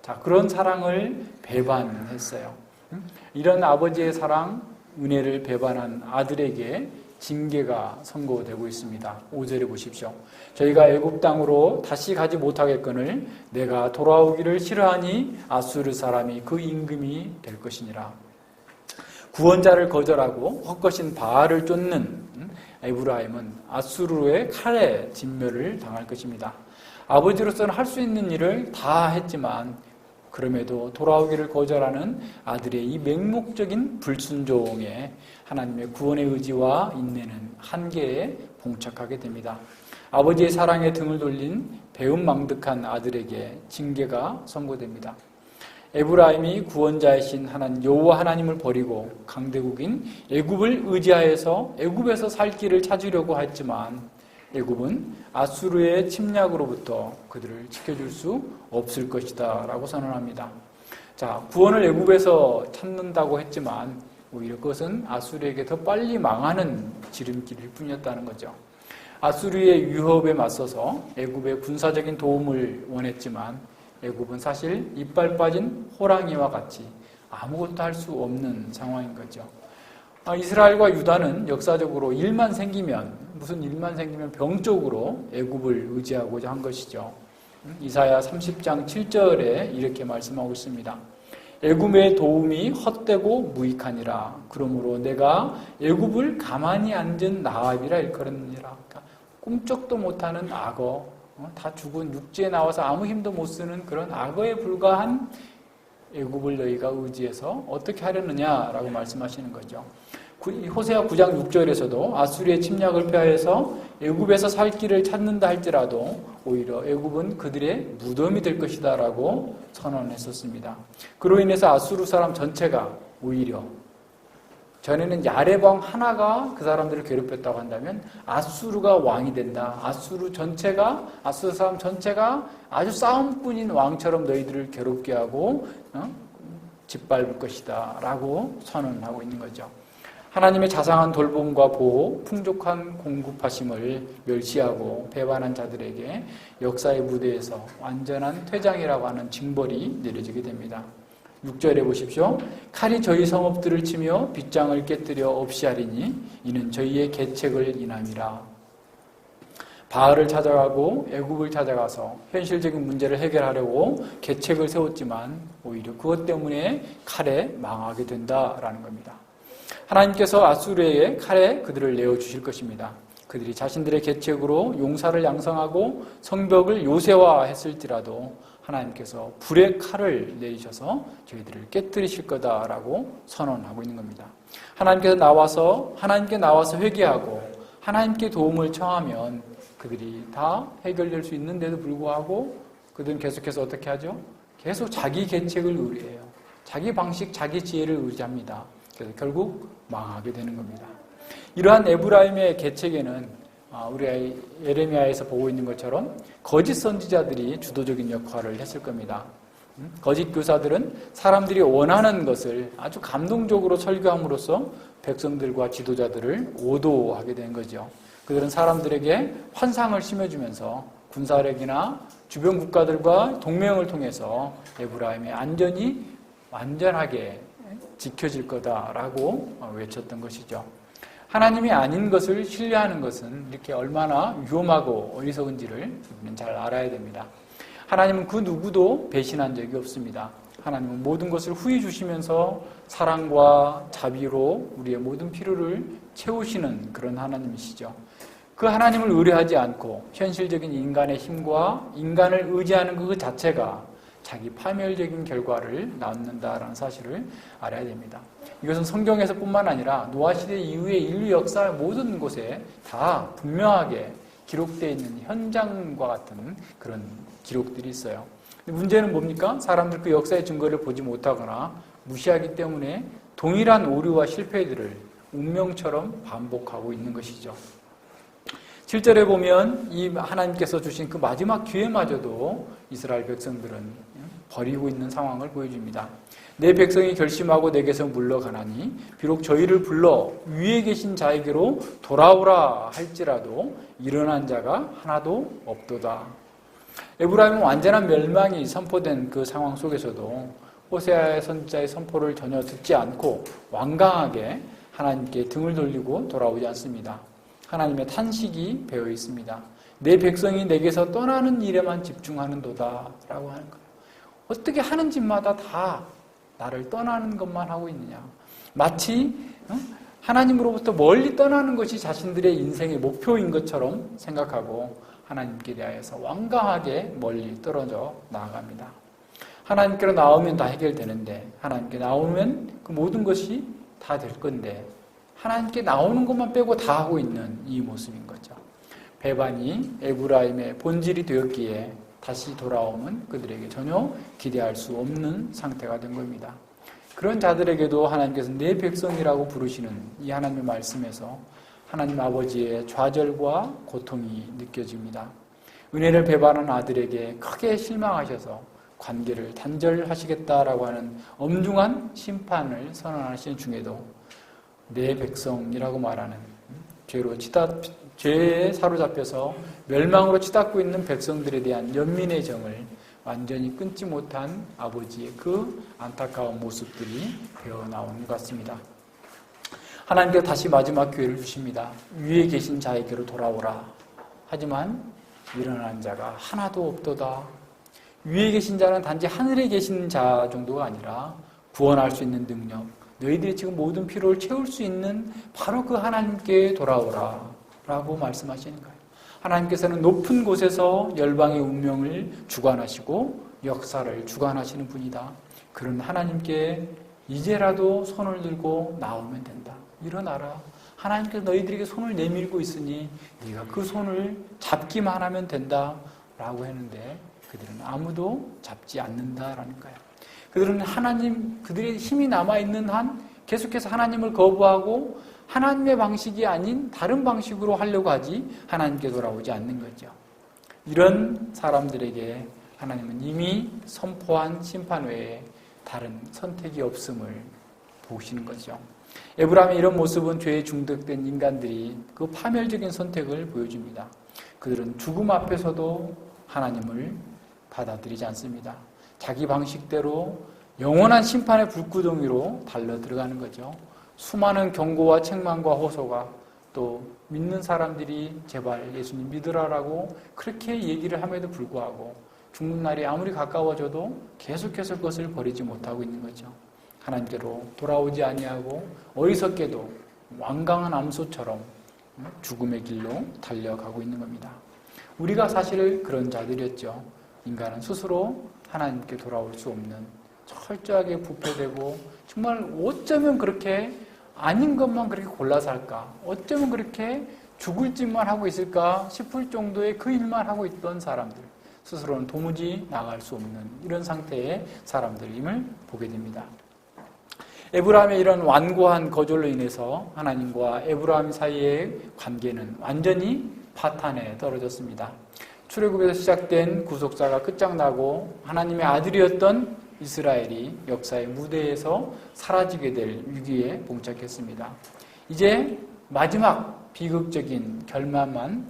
자, 그런 사랑을 배반했어요. 이런 아버지의 사랑, 은혜를 배반한 아들에게 징계가 선고되고 있습니다. 5절에 보십시오. 저희가 애굽 땅으로 다시 가지 못하겠거늘 내가 돌아오기를 싫어하니 아수르 사람이 그 임금이 될 것이니라. 구원자를 거절하고 헛것인 바알을 쫓는 에브라임은 아수르의 칼에 진멸을 당할 것입니다. 아버지로서는 할 수 있는 일을 다 했지만 그럼에도 돌아오기를 거절하는 아들의 이 맹목적인 불순종에 하나님의 구원의 의지와 인내는 한계에 봉착하게 됩니다. 아버지의 사랑에 등을 돌린 배은망덕한 아들에게 징계가 선고됩니다. 에브라임이 구원자이신 하나님 여호와 하나님을 버리고 강대국인 애굽을 의지하여서 애굽에서 살 길을 찾으려고 했지만 애굽은 아수르의 침략으로부터 그들을 지켜줄 수 없을 것이다 라고 선언합니다. 자, 구원을 애굽에서 찾는다고 했지만 오히려 그것은 아수르에게 더 빨리 망하는 지름길일 뿐이었다는 거죠. 아수르의 위협에 맞서서 애굽의 군사적인 도움을 원했지만 애굽은 사실 이빨 빠진 호랑이와 같이 아무것도 할 수 없는 상황인 거죠. 이스라엘과 유다는 역사적으로 무슨 일만 생기면 병적으로 애굽을 의지하고자 한 것이죠. 이사야 30장 7절에 이렇게 말씀하고 있습니다. 애굽의 도움이 헛되고 무익하니라. 그러므로 내가 애굽을 가만히 앉은 나합이라 일컬었느니라. 그러니까 꿈쩍도 못하는 악어, 다 죽은 육지에 나와서 아무 힘도 못 쓰는 그런 악어에 불과한 애굽을 너희가 의지해서 어떻게 하려느냐라고 말씀하시는 거죠. 호세아 9장 6절에서도 아수리의 침략을 피하여서 애굽에서 살 길을 찾는다 할지라도 오히려 애굽은 그들의 무덤이 될 것이다 라고 선언했었습니다. 그로 인해서 아수르 사람 전체가 오히려 전에는 야레방 하나가 그 사람들을 괴롭혔다고 한다면 아수르가 왕이 된다. 아수르 사람 전체가 아주 싸움꾼인 왕처럼 너희들을 괴롭게 하고 짓밟을 것이다 라고 선언하고 있는 거죠. 하나님의 자상한 돌봄과 보호, 풍족한 공급하심을 멸시하고 배반한 자들에게 역사의 무대에서 완전한 퇴장이라고 하는 징벌이 내려지게 됩니다. 6절에 보십시오. 칼이 저희 성읍들을 치며 빗장을 깨뜨려 없이 하리니 이는 저희의 계책을 인함이라. 바알을 찾아가고 애굽을 찾아가서 현실적인 문제를 해결하려고 계책을 세웠지만 오히려 그것 때문에 칼에 망하게 된다라는 겁니다. 하나님께서 아수르의 칼에 그들을 내어주실 것입니다. 그들이 자신들의 계책으로 용사를 양성하고 성벽을 요새화했을지라도 하나님께서 불의 칼을 내리셔서 저희들을 깨뜨리실 거다라고 선언하고 있는 겁니다. 하나님께 나와서 회개하고 하나님께 도움을 청하면 그들이 다 해결될 수 있는데도 불구하고 그들은 계속해서 어떻게 하죠? 계속 자기 계책을 의뢰해요. 자기 방식, 자기 지혜를 의지합니다. 그래서 결국 망하게 되는 겁니다. 이러한 에브라임의 계책에는 우리 예레미야에서 보고 있는 것처럼 거짓 선지자들이 주도적인 역할을 했을 겁니다. 거짓 교사들은 사람들이 원하는 것을 아주 감동적으로 설교함으로써 백성들과 지도자들을 오도하게 된 거죠. 그들은 사람들에게 환상을 심어주면서 군사력이나 주변 국가들과 동맹을 통해서 에브라임의 안전이 완전하게 지켜질 거다라고 외쳤던 것이죠. 하나님이 아닌 것을 신뢰하는 것은 이렇게 얼마나 위험하고 어리석은지를 우리는 잘 알아야 됩니다. 하나님은 그 누구도 배신한 적이 없습니다. 하나님은 모든 것을 후히 주시면서 사랑과 자비로 우리의 모든 필요를 채우시는 그런 하나님이시죠. 그 하나님을 의뢰하지 않고 현실적인 인간의 힘과 인간을 의지하는 그 자체가 자기 파멸적인 결과를 낳는다라는 사실을 알아야 됩니다. 이것은 성경에서 뿐만 아니라 노아시대 이후의 인류 역사의 모든 곳에 다 분명하게 기록되어 있는 현장과 같은 그런 기록들이 있어요. 근데 문제는 뭡니까? 사람들 그 역사의 증거를 보지 못하거나 무시하기 때문에 동일한 오류와 실패들을 운명처럼 반복하고 있는 것이죠. 7절에 보면 이 하나님께서 주신 그 마지막 기회마저도 이스라엘 백성들은 버리고 있는 상황을 보여줍니다. 내 백성이 결심하고 내게서 물러가나니 비록 저희를 불러 위에 계신 자에게로 돌아오라 할지라도 일어난 자가 하나도 없도다. 에브라임은 완전한 멸망이 선포된 그 상황 속에서도 호세아의 선지자의 선포를 전혀 듣지 않고 완강하게 하나님께 등을 돌리고 돌아오지 않습니다. 하나님의 탄식이 배어 있습니다. 내 백성이 내게서 떠나는 일에만 집중하는도다 라고 하는 거예요. 어떻게 하는 짓마다 다 나를 떠나는 것만 하고 있느냐. 마치 하나님으로부터 멀리 떠나는 것이 자신들의 인생의 목표인 것처럼 생각하고 하나님께 대하여서 완강하게 멀리 떨어져 나아갑니다. 하나님께로 나오면 다 해결되는데, 하나님께 나오면 그 모든 것이 다 될 건데, 하나님께 나오는 것만 빼고 다 하고 있는 이 모습인 거죠. 배반이 에브라임의 본질이 되었기에 다시 돌아오면 그들에게 전혀 기대할 수 없는 상태가 된 겁니다. 그런 자들에게도 하나님께서 내 백성이라고 부르시는 이 하나님의 말씀에서 하나님 아버지의 좌절과 고통이 느껴집니다. 은혜를 배반한 아들에게 크게 실망하셔서 관계를 단절하시겠다라고 하는 엄중한 심판을 선언하시는 중에도 내 백성이라고 말하는 죄에 사로잡혀서 멸망으로 치닫고 있는 백성들에 대한 연민의 정을 완전히 끊지 못한 아버지의 그 안타까운 모습들이 배어나오는 것 같습니다. 하나님께서 다시 마지막 기회를 주십니다. 위에 계신 자에게로 돌아오라. 하지만 일어나는 자가 하나도 없도다. 위에 계신 자는 단지 하늘에 계신 자 정도가 아니라 구원할 수 있는 능력, 너희들이 지금 모든 필요를 채울 수 있는 바로 그 하나님께 돌아오라 라고 말씀하시는 거예요. 하나님께서는 높은 곳에서 열방의 운명을 주관하시고 역사를 주관하시는 분이다. 그런 하나님께 이제라도 손을 들고 나오면 된다. 일어나라. 하나님께서 너희들에게 손을 내밀고 있으니 네가 그 손을 잡기만 하면 된다 라고 했는데 그들은 아무도 잡지 않는다라는 거예요. 그들은 그들의 힘이 남아있는 한 계속해서 하나님을 거부하고 하나님의 방식이 아닌 다른 방식으로 하려고 하지 하나님께 돌아오지 않는 거죠. 이런 사람들에게 하나님은 이미 선포한 심판 외에 다른 선택이 없음을 보시는 거죠. 에브라임의 이런 모습은 죄에 중독된 인간들이 그 파멸적인 선택을 보여줍니다. 그들은 죽음 앞에서도 하나님을 받아들이지 않습니다. 자기 방식대로 영원한 심판의 불구덩이로 달려 들어가는 거죠. 수많은 경고와 책망과 호소가 또 믿는 사람들이 제발 예수님 믿으라라고 그렇게 얘기를 함에도 불구하고 죽는 날이 아무리 가까워져도 계속해서 그것을 버리지 못하고 있는 거죠. 하나님께로 돌아오지 아니하고 어리석게도 완강한 암소처럼 죽음의 길로 달려가고 있는 겁니다. 우리가 사실 그런 자들이었죠. 인간은 스스로 하나님께 돌아올 수 없는 철저하게 부패되고 정말 어쩌면 그렇게 아닌 것만 그렇게 골라서 할까? 어쩌면 그렇게 죽을 짓만 하고 있을까 싶을 정도의 그 일만 하고 있던 사람들. 스스로는 도무지 나갈 수 없는 이런 상태의 사람들임을 보게 됩니다. 에브라임의 이런 완고한 거절로 인해서 하나님과 에브라임 사이의 관계는 완전히 파탄에 떨어졌습니다. 출애굽에서 시작된 구속사가 끝장나고 하나님의 아들이었던 이스라엘이 역사의 무대에서 사라지게 될 위기에 봉착했습니다. 이제 마지막 비극적인 결말만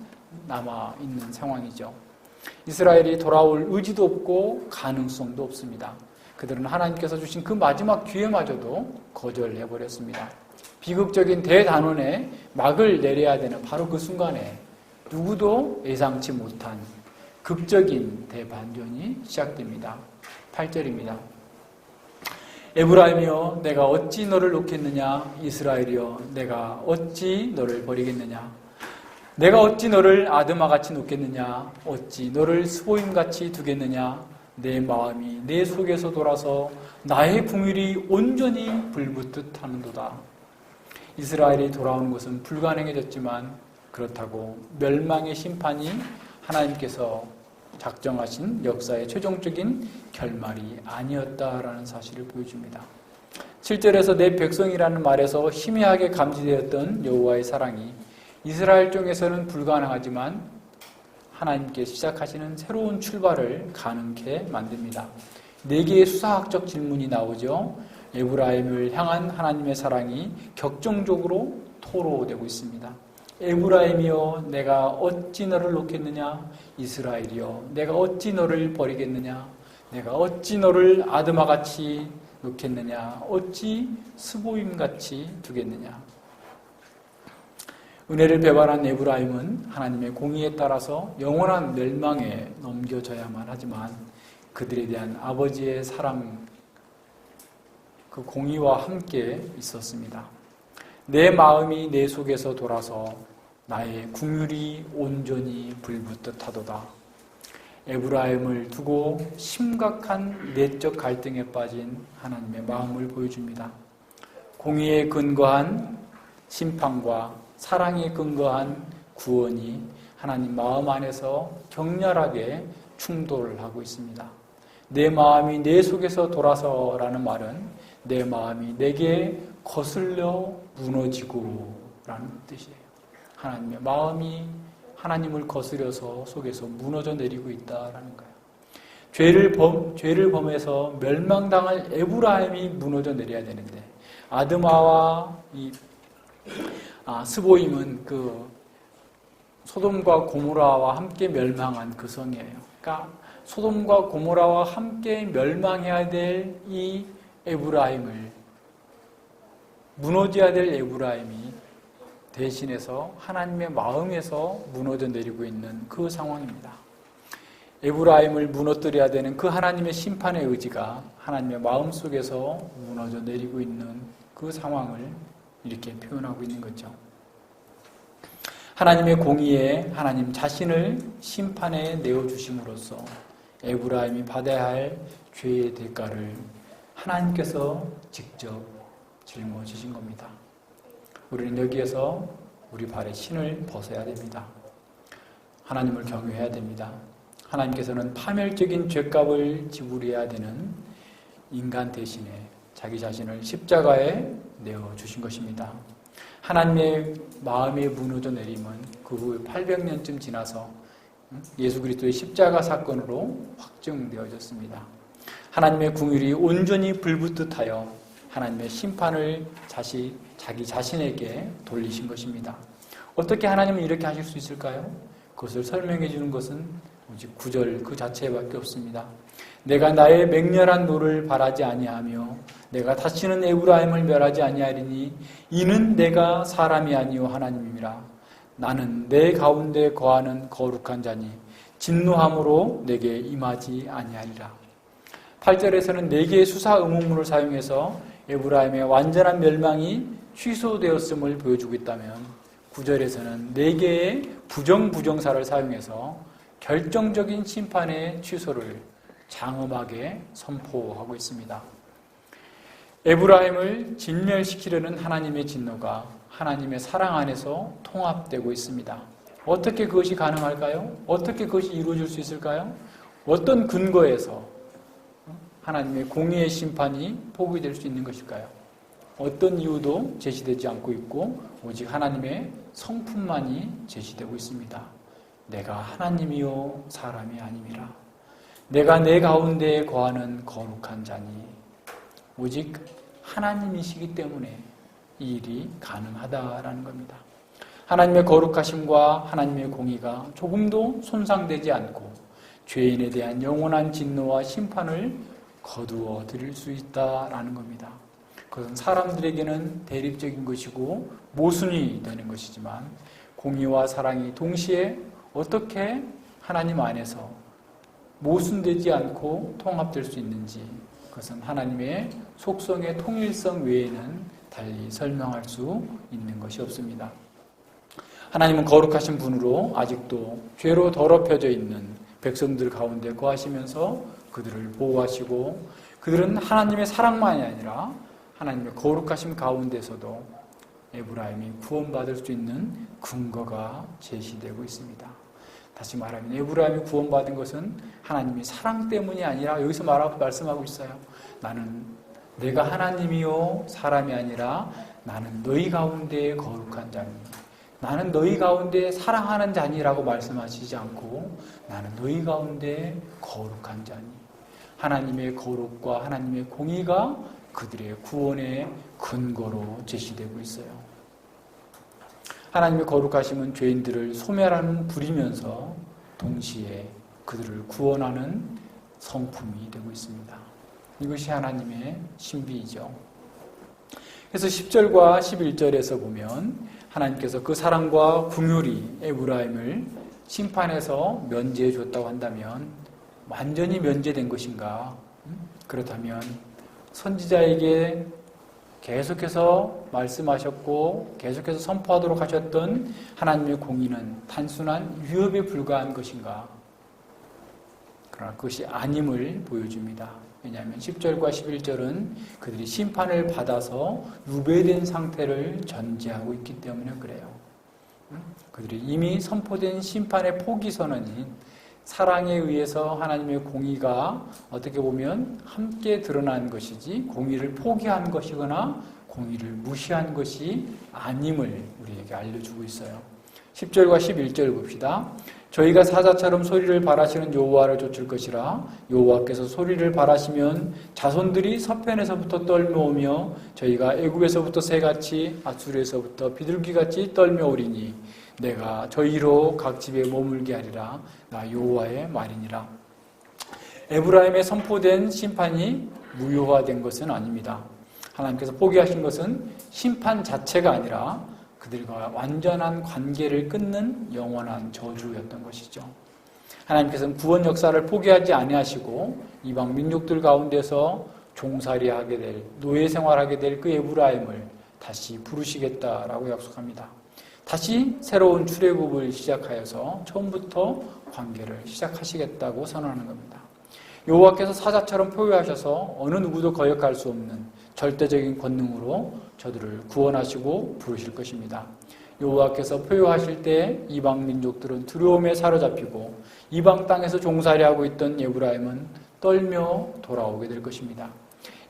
남아있는 상황이죠. 이스라엘이 돌아올 의지도 없고 가능성도 없습니다. 그들은 하나님께서 주신 그 마지막 기회마저도 거절해버렸습니다. 비극적인 대단원에 막을 내려야 되는 바로 그 순간에 누구도 예상치 못한 극적인 대반전이 시작됩니다. 8절입니다. 에브라임이여 내가 어찌 너를 놓겠느냐. 이스라엘이여 내가 어찌 너를 버리겠느냐. 내가 어찌 너를 아드마같이 놓겠느냐. 어찌 너를 스보임같이 두겠느냐. 내 마음이 내 속에서 돌아서 나의 궁율이 온전히 불붙듯 하는도다. 이스라엘이 돌아오는 것은 불가능해졌지만 그렇다고 멸망의 심판이 하나님께서 작정하신 역사의 최종적인 결말이 아니었다라는 사실을 보여줍니다. 7절에서 내 백성이라는 말에서 희미하게 감지되었던 여호와의 사랑이 이스라엘 쪽에서는 불가능하지만 하나님께 시작하시는 새로운 출발을 가능케 만듭니다. 4개의 수사학적 질문이 나오죠. 에브라임을 향한 하나님의 사랑이 격정적으로 토로되고 있습니다. 에브라임이여 내가 어찌 너를 놓겠느냐, 이스라엘이여 내가 어찌 너를 버리겠느냐, 내가 어찌 너를 아드마같이 놓겠느냐, 어찌 스보임같이 두겠느냐. 은혜를 배반한 에브라임은 하나님의 공의에 따라서 영원한 멸망에 넘겨져야만 하지만 그들에 대한 아버지의 사랑, 그 공의와 함께 있었습니다. 내 마음이 내 속에서 돌아서 나의 궁율이 온전히 불붙듯하도다. 에브라임을 두고 심각한 내적 갈등에 빠진 하나님의 마음을 보여줍니다. 공의에 근거한 심판과 사랑에 근거한 구원이 하나님 마음 안에서 격렬하게 충돌하고 있습니다. 내 마음이 내 속에서 돌아서라는 말은 내 마음이 내게 거슬려 무너지고 라는 뜻이에요. 하나님의 마음이 하나님을 거스려서 속에서 무너져 내리고 있다라는 거예요. 죄를 범해서 멸망당할 에브라임이 무너져 내려야 되는데 아드마와 스보임은 그 소돔과 고모라와 함께 멸망한 그 성이에요. 그러니까 소돔과 고모라와 함께 멸망해야 될 이 에브라임을, 무너져야 될 에브라임이 대신해서 하나님의 마음에서 무너져 내리고 있는 그 상황입니다. 에브라임을 무너뜨려야 되는 그 하나님의 심판의 의지가 하나님의 마음 속에서 무너져 내리고 있는 그 상황을 이렇게 표현하고 있는 거죠. 하나님의 공의에 하나님 자신을 심판에 내어주심으로써 에브라임이 받아야 할 죄의 대가를 하나님께서 직접 짊어지신 겁니다. 우리는 여기에서 우리 발에 신을 벗어야 됩니다. 하나님을 경외해야 됩니다. 하나님께서는 파멸적인 죄값을 지불해야 되는 인간 대신에 자기 자신을 십자가에 내어주신 것입니다. 하나님의 마음에 무너져 내림은 그 후 800년쯤 지나서 예수 그리스도의 십자가 사건으로 확정되어졌습니다. 하나님의 궁율이 온전히 불붙듯하여 하나님의 심판을 자기 자신에게 돌리신 것입니다. 어떻게 하나님은 이렇게 하실 수 있을까요? 그것을 설명해 주는 것은 오직 9절 그 자체밖에 없습니다. 내가 나의 맹렬한 노를 바라지 아니하며 내가 다시는 에브라임을 멸하지 아니하리니 이는 내가 사람이 아니요 하나님이라. 나는 내 가운데 거하는 거룩한 자니 진노함으로 내게 임하지 아니하리라. 8절에서는 4개의 수사 의문문을 사용해서 에브라임의 완전한 멸망이 취소되었음을 보여주고 있다면 9절에서는 4개의 부정사를 사용해서 결정적인 심판의 취소를 장엄하게 선포하고 있습니다. 에브라임을 진멸시키려는 하나님의 진노가 하나님의 사랑 안에서 통합되고 있습니다. 어떻게 그것이 가능할까요? 어떻게 그것이 이루어질 수 있을까요? 어떤 근거에서 하나님의 공의의 심판이 포기될 수 있는 것일까요? 어떤 이유도 제시되지 않고 있고 오직 하나님의 성품만이 제시되고 있습니다. 내가 하나님이요 사람이 아님이라. 내가 내 가운데에 거하는 거룩한 자니. 오직 하나님이시기 때문에 이 일이 가능하다라는 겁니다. 하나님의 거룩하심과 하나님의 공의가 조금도 손상되지 않고 죄인에 대한 영원한 진노와 심판을 거두어 드릴 수 있다라는 겁니다. 그것은 사람들에게는 대립적인 것이고 모순이 되는 것이지만 공의와 사랑이 동시에 어떻게 하나님 안에서 모순되지 않고 통합될 수 있는지 그것은 하나님의 속성의 통일성 외에는 달리 설명할 수 있는 것이 없습니다. 하나님은 거룩하신 분으로 아직도 죄로 더럽혀져 있는 백성들 가운데 거하시면서 그들을 보호하시고 그들은 하나님의 사랑만이 아니라 하나님의 거룩하심 가운데서도 에브라임이 구원받을 수 있는 근거가 제시되고 있습니다. 다시 말하면 에브라임이 구원받은 것은 하나님의 사랑 때문이 아니라 여기서 말씀하고 있어요. 내가 하나님이요 사람이 아니라 나는 너희 가운데 거룩한 자니 나는 너희 가운데 사랑하는 자니라고 말씀하시지 않고 나는 너희 가운데 거룩한 자니 하나님의 거룩과 하나님의 공의가 그들의 구원의 근거로 제시되고 있어요. 하나님의 거룩하심은 죄인들을 소멸하는 불이면서 동시에 그들을 구원하는 성품이 되고 있습니다. 이것이 하나님의 신비이죠. 그래서 10절과 11절에서 보면 하나님께서 그 사랑과 긍휼이 에브라임을 심판에서 면제해 줬다고 한다면 완전히 면제된 것인가? 그렇다면 선지자에게 계속해서 말씀하셨고 계속해서 선포하도록 하셨던 하나님의 공의는 단순한 위협에 불과한 것인가? 그러나 그것이 아님을 보여줍니다. 왜냐하면 10절과 11절은 그들이 심판을 받아서 유배된 상태를 전제하고 있기 때문에 그래요. 그들이 이미 선포된 심판의 포기 선언인 사랑에 의해서 하나님의 공의가 어떻게 보면 함께 드러난 것이지 공의를 포기한 것이거나 공의를 무시한 것이 아님을 우리에게 알려주고 있어요. 10절과 11절 봅시다. 저희가 사자처럼 소리를 발하시는 여호와를 좇을 것이라. 여호와께서 소리를 발하시면 자손들이 서편에서부터 떨며오며 저희가 애굽에서부터 새같이 아수르에서부터 비둘기같이 떨며오리니 내가 저희로 각 집에 머물게 하리라. 나 여호와의 말이니라. 에브라임에 선포된 심판이 무효화된 것은 아닙니다. 하나님께서 포기하신 것은 심판 자체가 아니라 그들과 완전한 관계를 끊는 영원한 저주였던 것이죠. 하나님께서는 구원 역사를 포기하지 아니하시고 이방 민족들 가운데서 종살이하게 될, 노예 생활하게 될 그 에브라임을 다시 부르시겠다라고 약속합니다. 다시 새로운 출애굽을 시작하여서 처음부터 관계를 시작하시겠다고 선언하는 겁니다. 여호와께서 사자처럼 포효하셔서 어느 누구도 거역할 수 없는 절대적인 권능으로 저들을 구원하시고 부르실 것입니다. 여호와께서 포효하실 때 이방 민족들은 두려움에 사로잡히고 이방 땅에서 종살이하고 있던 에브라임은 떨며 돌아오게 될 것입니다.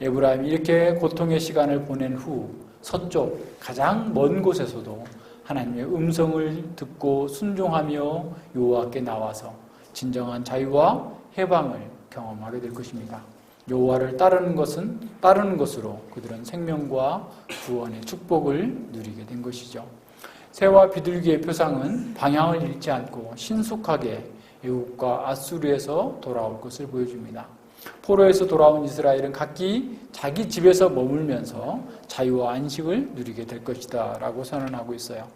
에브라임이 이렇게 고통의 시간을 보낸 후 서쪽 가장 먼 곳에서도 하나님의 음성을 듣고 순종하며 여호와께 나와서 진정한 자유와 해방을 경험하게 될 것입니다. 여호와를 따르는 것으로 그들은 생명과 구원의 축복을 누리게 된 것이죠. 새와 비둘기의 표상은 방향을 잃지 않고 신속하게 애굽과 아수르에서 돌아올 것을 보여줍니다. 포로에서 돌아온 이스라엘은 각기 자기 집에서 머물면서 자유와 안식을 누리게 될 것이다 라고 선언하고 있어요.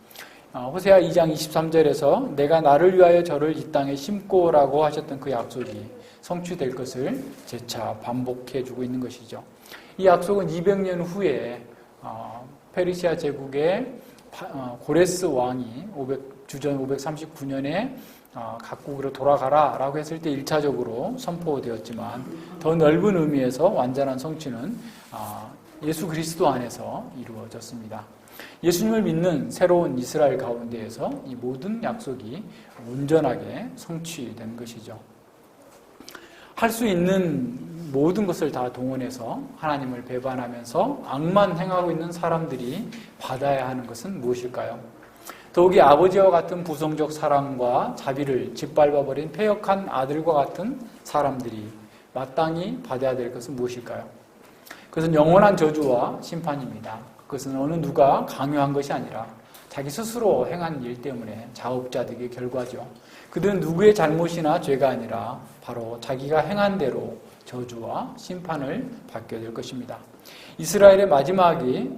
호세아 2장 23절에서 내가 나를 위하여 저를 이 땅에 심고 라고 하셨던 그 약속이 성취될 것을 재차 반복해주고 있는 것이죠. 이 약속은 200년 후에 페르시아 제국의 고레스 왕이 주전 539년에 각국으로 돌아가라 라고 했을 때 1차적으로 선포되었지만 더 넓은 의미에서 완전한 성취는 예수 그리스도 안에서 이루어졌습니다. 예수님을 믿는 새로운 이스라엘 가운데에서 이 모든 약속이 온전하게 성취된 것이죠. 할 수 있는 모든 것을 다 동원해서 하나님을 배반하면서 악만 행하고 있는 사람들이 받아야 하는 것은 무엇일까요? 더욱이 아버지와 같은 부성적 사랑과 자비를 짓밟아버린 패역한 아들과 같은 사람들이 마땅히 받아야 될 것은 무엇일까요? 그것은 영원한 저주와 심판입니다. 그것은 어느 누가 강요한 것이 아니라 자기 스스로 행한 일 때문에 자업자득의 결과죠. 그들은 누구의 잘못이나 죄가 아니라 바로 자기가 행한 대로 저주와 심판을 받게 될 것입니다. 이스라엘이 마지막에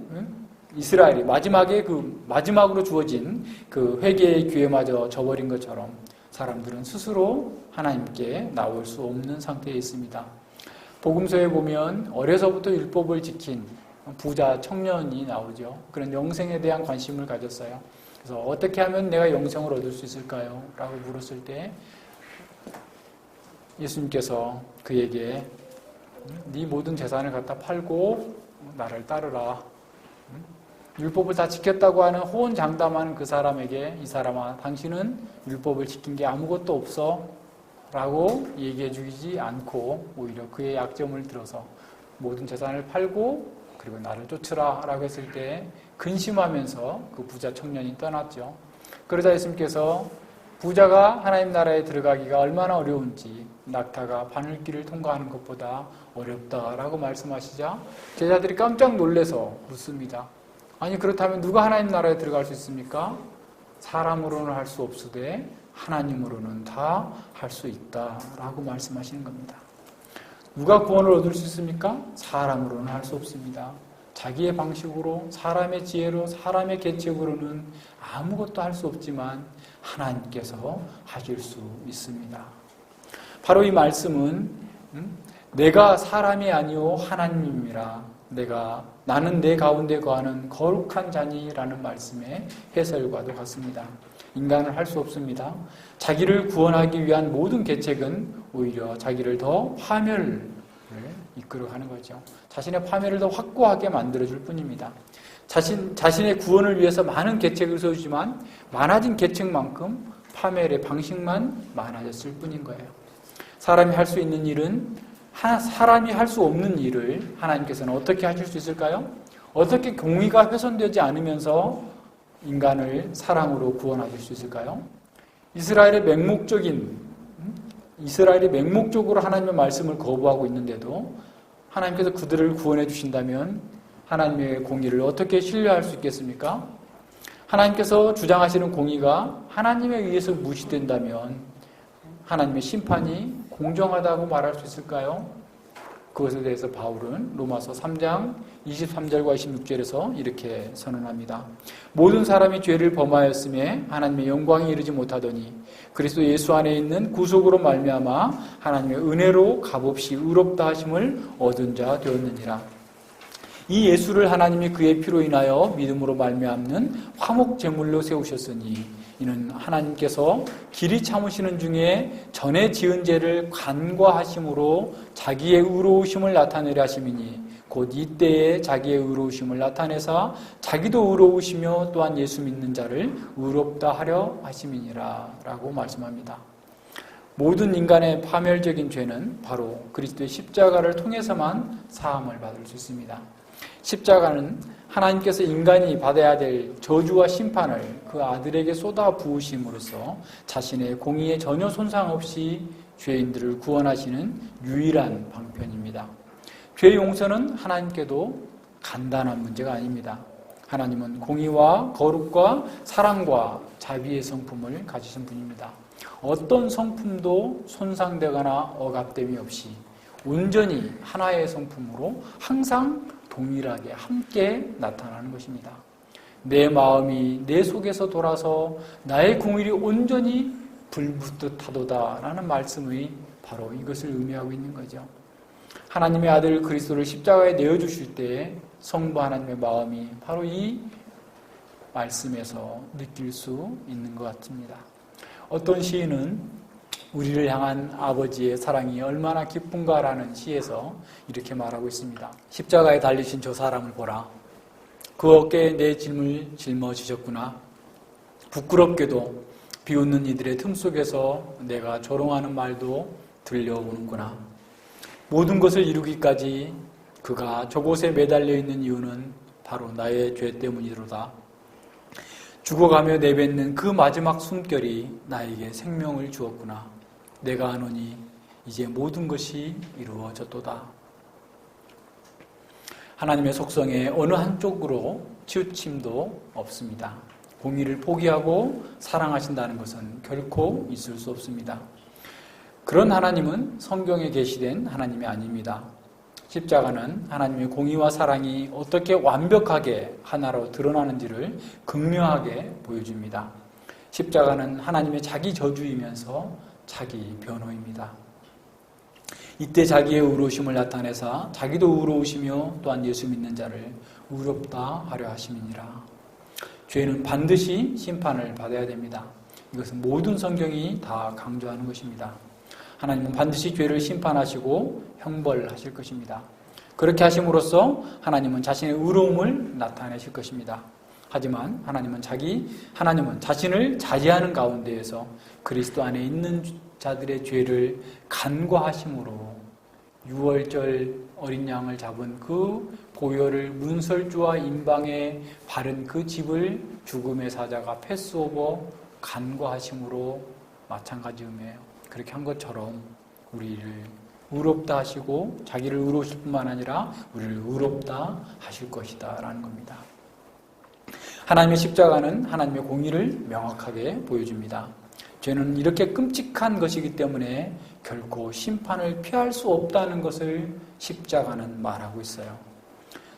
마지막으로 주어진 그 회개의 기회마저 저버린 것처럼 사람들은 스스로 하나님께 나올 수 없는 상태에 있습니다. 복음서에 보면 어려서부터 율법을 지킨 부자 청년이 나오죠. 그런 영생에 대한 관심을 가졌어요. 그래서 어떻게 하면 내가 영생을 얻을 수 있을까요? 라고 물었을 때 예수님께서 그에게 네 모든 재산을 갖다 팔고 나를 따르라. 율법을 다 지켰다고 하는 호언장담하는 그 사람에게 이 사람아 당신은 율법을 지킨 게 아무것도 없어 라고 얘기해 주지 않고 오히려 그의 약점을 들어서 모든 재산을 팔고 그리고 나를 쫓으라 라고 했을 때 근심하면서 그 부자 청년이 떠났죠. 그러자 예수님께서 부자가 하나님 나라에 들어가기가 얼마나 어려운지 낙타가 바늘길을 통과하는 것보다 어렵다라고 말씀하시자 제자들이 깜짝 놀라서 묻습니다. 아니 그렇다면 누가 하나님 나라에 들어갈 수 있습니까? 사람으로는 할 수 없으되 하나님으로는 다 할 수 있다라고 말씀하시는 겁니다. 누가 구원을 얻을 수 있습니까? 사람으로는 할 수 없습니다. 자기의 방식으로, 사람의 지혜로, 사람의 계책으로는 아무것도 할 수 없지만 하나님께서 하실 수 있습니다. 바로 이 말씀은 내가 사람이 아니오 하나님이라 나는 내 가운데 거하는 거룩한 자니라는 말씀의 해설과도 같습니다. 인간은 할 수 없습니다. 자기를 구원하기 위한 모든 계책은 오히려 자기를 더 파멸을 이끌어가는 거죠. 자신의 파멸을 더 확고하게 만들어줄 뿐입니다. 자신의 구원을 위해서 많은 계책을 세우지만 많아진 계책만큼 파멸의 방식만 많아졌을 뿐인 거예요. 사람이 할 수 있는 일은 사람이 할 수 없는 일을 하나님께서는 어떻게 하실 수 있을까요? 어떻게 공의가 훼손되지 않으면서 인간을 사랑으로 구원하실 수 있을까요? 이스라엘이 맹목적으로 하나님의 말씀을 거부하고 있는데도 하나님께서 그들을 구원해 주신다면 하나님의 공의를 어떻게 신뢰할 수 있겠습니까? 하나님께서 주장하시는 공의가 하나님에 의해서 무시된다면 하나님의 심판이 공정하다고 말할 수 있을까요? 그것에 대해서 바울은 로마서 3장 23절과 26절에서 이렇게 선언합니다. 모든 사람이 죄를 범하였음에 하나님의 영광이 이르지 못하더니 그리스도 예수 안에 있는 구속으로 말미암아 하나님의 은혜로 값없이 의롭다 하심을 얻은 자 되었느니라. 이 예수를 하나님이 그의 피로 인하여 믿음으로 말미암는 화목 제물로 세우셨으니 이는 하나님께서 길이 참으시는 중에 전에 지은 죄를 간과하심으로 자기의 의로우심을 나타내려 하심이니 곧 이때에 자기의 의로우심을 나타내사 자기도 의로우시며 또한 예수 믿는 자를 의롭다 하려 하심이니라 라고 말씀합니다. 모든 인간의 파멸적인 죄는 바로 그리스도의 십자가를 통해서만 사함을 받을 수 있습니다. 십자가는 하나님께서 인간이 받아야 될 저주와 심판을 그 아들에게 쏟아 부으심으로써 자신의 공의에 전혀 손상 없이 죄인들을 구원하시는 유일한 방편입니다. 죄 용서는 하나님께도 간단한 문제가 아닙니다. 하나님은 공의와 거룩과 사랑과 자비의 성품을 가지신 분입니다. 어떤 성품도 손상되거나 억압됨이 없이 온전히 하나의 성품으로 항상 동일하게 함께 나타나는 것입니다. 내 마음이 내 속에서 돌아서 나의 공의를 온전히 불붙듯 하도다라는 말씀이 바로 이것을 의미하고 있는 거죠. 하나님의 아들 그리스도를 십자가에 내어주실 때에 성부 하나님의 마음이 바로 이 말씀에서 느낄 수 있는 것 같습니다. 어떤 시인은 우리를 향한 아버지의 사랑이 얼마나 기쁜가라는 시에서 이렇게 말하고 있습니다. 십자가에 달리신 저 사람을 보라. 그 어깨에 내 짐을 짊어지셨구나. 부끄럽게도 비웃는 이들의 틈 속에서 내가 조롱하는 말도 들려오는구나. 모든 것을 이루기까지 그가 저곳에 매달려 있는 이유는 바로 나의 죄 때문이로다. 죽어가며 내뱉는 그 마지막 숨결이 나에게 생명을 주었구나. 내가 아노니 이제 모든 것이 이루어졌도다. 하나님의 속성에 어느 한쪽으로 치우침도 없습니다. 공의를 포기하고 사랑하신다는 것은 결코 있을 수 없습니다. 그런 하나님은 성경에 계시된 하나님이 아닙니다. 십자가는 하나님의 공의와 사랑이 어떻게 완벽하게 하나로 드러나는지를 극명하게 보여줍니다. 십자가는 하나님의 자기 저주이면서 자기 변호입니다. 이때 자기의 의로우심을 나타내사 자기도 의로우시며 또한 예수 믿는 자를 의롭다 하려 하심이니라. 죄는 반드시 심판을 받아야 됩니다. 이것은 모든 성경이 다 강조하는 것입니다. 하나님은 반드시 죄를 심판하시고 형벌하실 것입니다. 그렇게 하심으로써 하나님은 자신의 의로움을 나타내실 것입니다. 하지만 하나님은 자신을 자제하는 가운데에서 그리스도 안에 있는 자들의 죄를 간과하심으로 6월절 어린 양을 잡은 그 보혈을 문설주와 임방에 바른 그 집을 죽음의 사자가 패스오버 간과하심으로 마찬가지음이에요. 그렇게 한 것처럼 우리를 의롭다 하시고 자기를 의로우실 뿐만 아니라 우리를 의롭다 하실 것이다 라는 겁니다. 하나님의 십자가는 하나님의 공의를 명확하게 보여줍니다. 죄는 이렇게 끔찍한 것이기 때문에 결코 심판을 피할 수 없다는 것을 십자가는 말하고 있어요.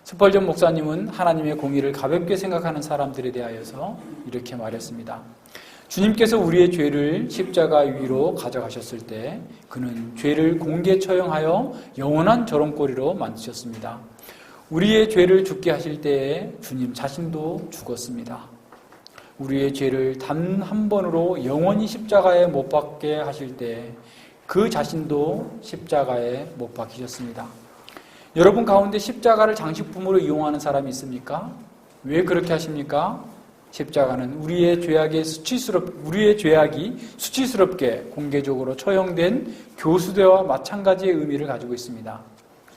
스펄전 목사님은 하나님의 공의를 가볍게 생각하는 사람들에 대하여서 이렇게 말했습니다. 주님께서 우리의 죄를 십자가 위로 가져가셨을 때 그는 죄를 공개 처형하여 영원한 저런꼴로 만드셨습니다. 우리의 죄를 죽게 하실 때에 주님 자신도 죽었습니다. 우리의 죄를 단 한 번으로 영원히 십자가에 못 박게 하실 때 그 자신도 십자가에 못 박히셨습니다. 여러분 가운데 십자가를 장식품으로 이용하는 사람이 있습니까? 왜 그렇게 하십니까? 십자가는 우리의 죄악이 수치스럽게 공개적으로 처형된 교수대와 마찬가지의 의미를 가지고 있습니다.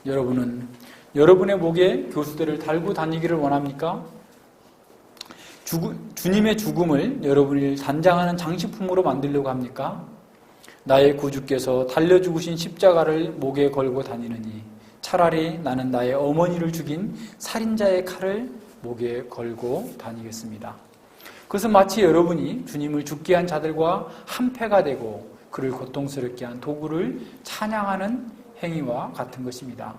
여러분은 여러분의 목에 교수대를 달고 다니기를 원합니까? 주님의 죽음을 여러분을 단장하는 장식품으로 만들려고 합니까? 나의 구주께서 달려 죽으신 십자가를 목에 걸고 다니느니 차라리 나는 나의 어머니를 죽인 살인자의 칼을 목에 걸고 다니겠습니다. 그것은 마치 여러분이 주님을 죽게 한 자들과 한패가 되고 그를 고통스럽게 한 도구를 찬양하는 행위와 같은 것입니다.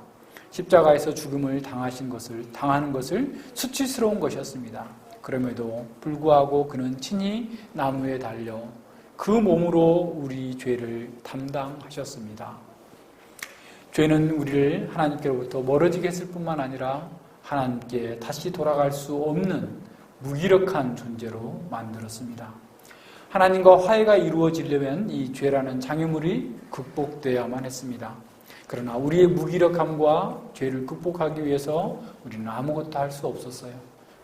십자가에서 죽음을 당하는 것을 수치스러운 것이었습니다. 그럼에도 불구하고 그는 친히 나무에 달려 그 몸으로 우리 죄를 담당하셨습니다. 죄는 우리를 하나님께로부터 멀어지게 했을 뿐만 아니라 하나님께 다시 돌아갈 수 없는 무기력한 존재로 만들었습니다. 하나님과 화해가 이루어지려면 이 죄라는 장애물이 극복되어야만 했습니다. 그러나 우리의 무기력함과 죄를 극복하기 위해서 우리는 아무것도 할 수 없었어요.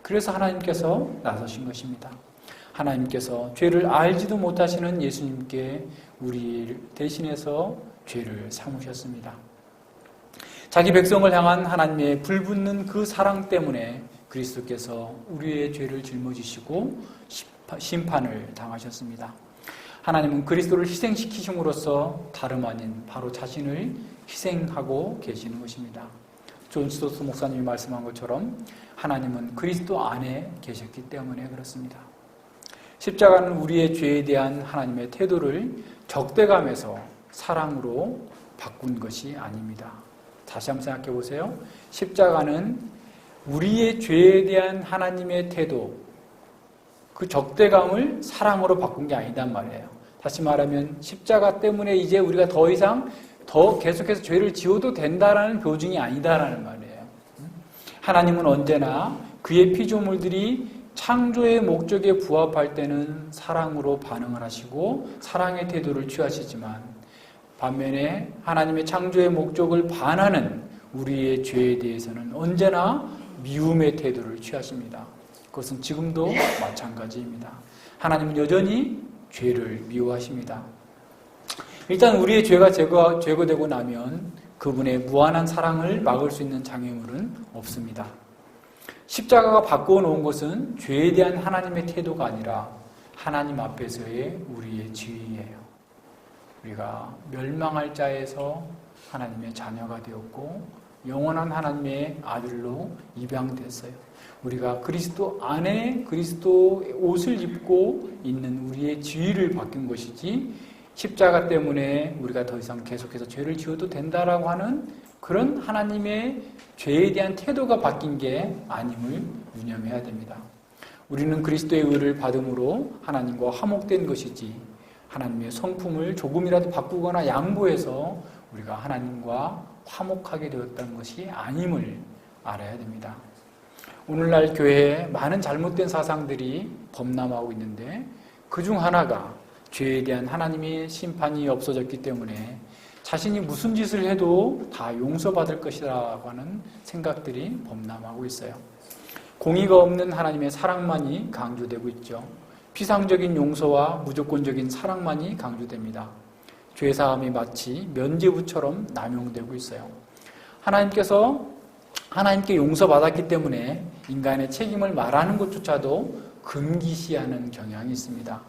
그래서 하나님께서 나서신 것입니다. 하나님께서 죄를 알지도 못하시는 예수님께 우리 대신해서 죄를 삼으셨습니다. 자기 백성을 향한 하나님의 불붙는 그 사랑 때문에 그리스도께서 우리의 죄를 짊어지시고 심판을 당하셨습니다. 하나님은 그리스도를 희생시키심으로써 다름 아닌 바로 자신을 희생하고 계시는 것입니다. 존 스토트 목사님이 말씀한 것처럼 하나님은 그리스도 안에 계셨기 때문에 그렇습니다. 십자가는 우리의 죄에 대한 하나님의 태도를 적대감에서 사랑으로 바꾼 것이 아닙니다. 다시 한번 생각해 보세요. 십자가는 우리의 죄에 대한 하나님의 태도, 그 적대감을 사랑으로 바꾼 게 아니단 말이에요. 다시 말하면 십자가 때문에 이제 우리가 더 이상 계속해서 죄를 지어도 된다라는 표징이 아니다라는 말이에요. 하나님은 언제나 그의 피조물들이 창조의 목적에 부합할 때는 사랑으로 반응을 하시고 사랑의 태도를 취하시지만 반면에 하나님의 창조의 목적을 반하는 우리의 죄에 대해서는 언제나 미움의 태도를 취하십니다. 그것은 지금도 마찬가지입니다. 하나님은 여전히 죄를 미워하십니다. 일단 우리의 죄가 제거되고 나면 그분의 무한한 사랑을 막을 수 있는 장애물은 없습니다. 십자가가 바꾸어 놓은 것은 죄에 대한 하나님의 태도가 아니라 하나님 앞에서의 우리의 지위예요. 우리가 멸망할 자에서 하나님의 자녀가 되었고 영원한 하나님의 아들로 입양됐어요. 우리가 그리스도 안에 그리스도의 옷을 입고 있는 우리의 지위를 바뀐 것이지 십자가 때문에 우리가 더 이상 계속해서 죄를 지어도 된다라고 하는 그런 하나님의 죄에 대한 태도가 바뀐 게 아님을 유념해야 됩니다. 우리는 그리스도의 의를 받음으로 하나님과 화목된 것이지 하나님의 성품을 조금이라도 바꾸거나 양보해서 우리가 하나님과 화목하게 되었다는 것이 아님을 알아야 됩니다. 오늘날 교회에 많은 잘못된 사상들이 범람하고 있는데 그중 하나가 죄에 대한 하나님의 심판이 없어졌기 때문에 자신이 무슨 짓을 해도 다 용서받을 것이라고 하는 생각들이 범람하고 있어요. 공의가 없는 하나님의 사랑만이 강조되고 있죠. 피상적인 용서와 무조건적인 사랑만이 강조됩니다. 죄사함이 마치 면죄부처럼 남용되고 있어요. 하나님께 용서받았기 때문에 인간의 책임을 말하는 것조차도 금기시하는 경향이 있습니다.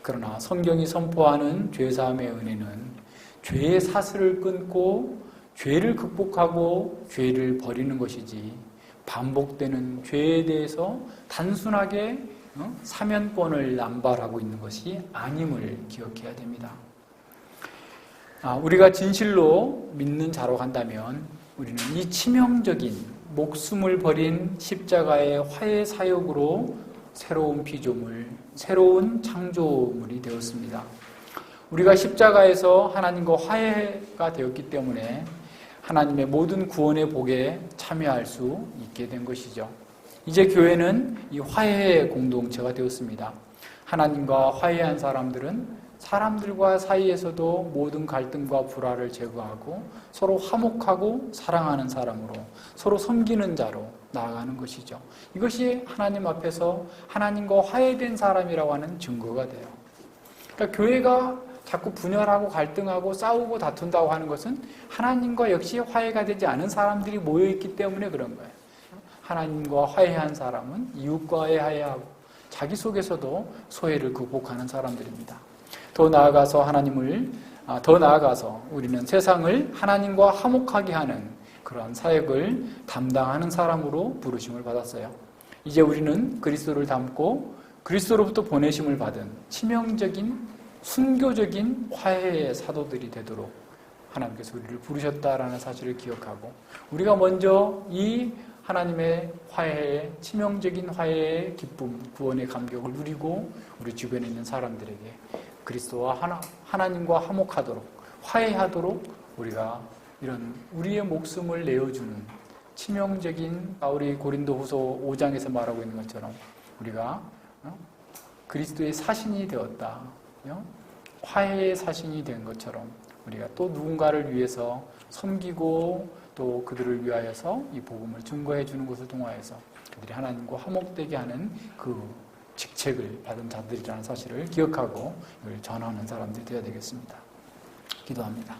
그러나 성경이 선포하는 죄사함의 은혜는 죄의 사슬을 끊고 죄를 극복하고 죄를 버리는 것이지 반복되는 죄에 대해서 단순하게 사면권을 남발하고 있는 것이 아님을 기억해야 됩니다. 우리가 진실로 믿는 자로 간다면 우리는 이 치명적인 목숨을 버린 십자가의 화해 사역으로 새로운 피조물, 새로운 창조물이 되었습니다. 우리가 십자가에서 하나님과 화해가 되었기 때문에 하나님의 모든 구원의 복에 참여할 수 있게 된 것이죠. 이제 교회는 이 화해의 공동체가 되었습니다. 하나님과 화해한 사람들은 사람들과 사이에서도 모든 갈등과 불화를 제거하고 서로 화목하고 사랑하는 사람으로 서로 섬기는 자로 나아가는 것이죠. 이것이 하나님 앞에서 하나님과 화해된 사람이라고 하는 증거가 돼요. 그러니까 교회가 자꾸 분열하고 갈등하고 싸우고 다툰다고 하는 것은 하나님과 역시 화해가 되지 않은 사람들이 모여있기 때문에 그런 거예요. 하나님과 화해한 사람은 이웃과 화해하고 자기 속에서도 소외를 극복하는 사람들입니다. 더 나아가서 우리는 세상을 하나님과 화목하게 하는 그러한 사역을 담당하는 사람으로 부르심을 받았어요. 이제 우리는 그리스도를 닮고 그리스도로부터 보내심을 받은 치명적인 순교적인 화해의 사도들이 되도록 하나님께서 우리를 부르셨다라는 사실을 기억하고 우리가 먼저 이 하나님의 화해의 치명적인 화해의 기쁨, 구원의 감격을 누리고 우리 주변에 있는 사람들에게 그리스도와 하나님과 화목하도록 화해하도록 우리가 이런 우리의 목숨을 내어주는 치명적인 바울이 고린도후서 5장에서 말하고 있는 것처럼 우리가 그리스도의 사신이 되었다. 화해의 사신이 된 것처럼 우리가 또 누군가를 위해서 섬기고 또 그들을 위하여서 이 복음을 증거해 주는 것을 통하여서 그들이 하나님과 화목되게 하는 그 직책을 받은 자들이라는 사실을 기억하고 이걸 전하는 사람들이 되어야 되겠습니다. 기도합니다.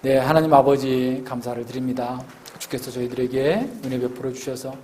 네, 하나님 아버지 감사를 드립니다. 주께서 저희들에게 은혜 베풀어 주셔서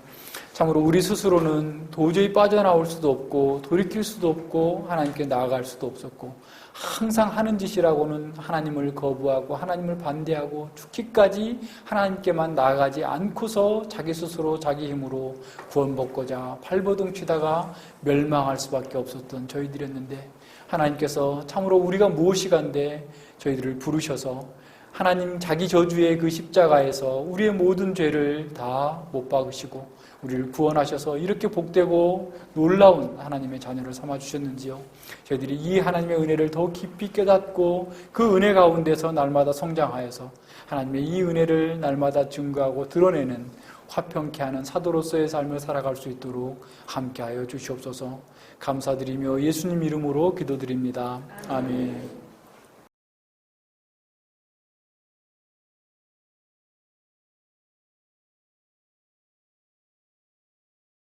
참으로 우리 스스로는 도저히 빠져나올 수도 없고 돌이킬 수도 없고 하나님께 나아갈 수도 없었고 항상 하는 짓이라고는 하나님을 거부하고 하나님을 반대하고 죽기까지 하나님께만 나아가지 않고서 자기 스스로 자기 힘으로 구원받고자 발버둥 치다가 멸망할 수밖에 없었던 저희들이었는데 하나님께서 참으로 우리가 무엇이간데 저희들을 부르셔서 하나님 자기 저주의 그 십자가에서 우리의 모든 죄를 다 못 박으시고 우리를 구원하셔서 이렇게 복되고 놀라운 하나님의 자녀를 삼아주셨는지요. 저희들이 이 하나님의 은혜를 더 깊이 깨닫고 그 은혜 가운데서 날마다 성장하여서 하나님의 이 은혜를 날마다 증거하고 드러내는 화평케 하는 사도로서의 삶을 살아갈 수 있도록 함께하여 주시옵소서. 감사드리며 예수님 이름으로 기도드립니다. 아멘.